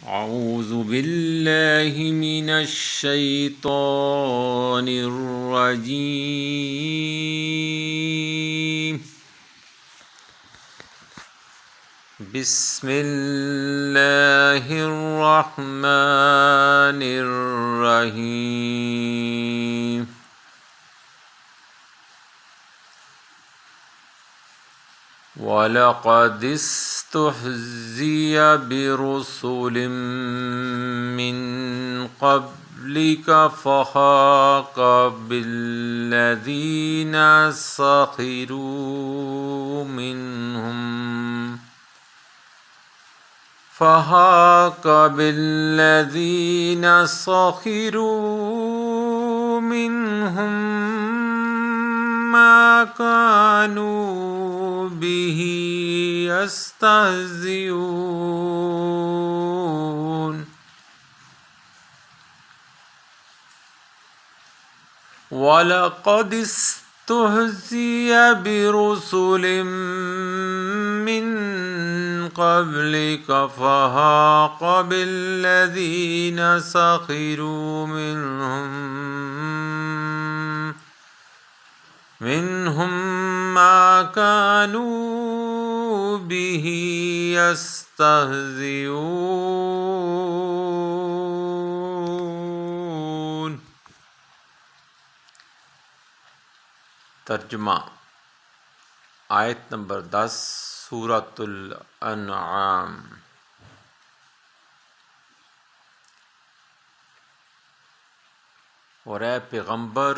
أعوذ بالله من الشيطان الرجيم. بسم الله الرحمن الرحيم. ولقد استهزئ برسل من قبلك فحاق بالذين سخروا منهم ما كانوا به يستهزئون. ولقد استهزئ برسل من قبلك فحاق بالذين سخروا منهم ما كانوا به يستهزئون. तर्जुमा आयत नंबर 10 सूरतुल अनआम। और ए पैगंबर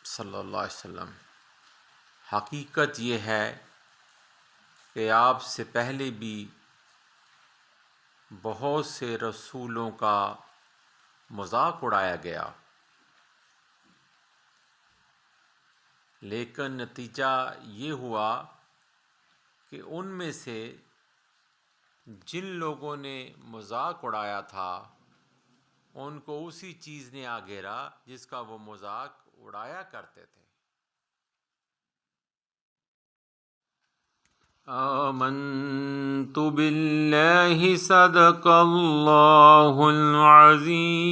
सल्लल्लाहु अलैहि वसल्लम, हकीकत ये है कि आपसे पहले भी बहुत से रसूलों का मजाक उड़ाया गया, लेकिन नतीजा ये हुआ कि उनमें से जिन लोगों ने मजाक उड़ाया था उनको उसी चीज़ ने आ घेरा जिसका वो मजाक उड़ाया करते थे। आमन्तु बिल्लाहि सदक़ल्लाहुल अज़ीम।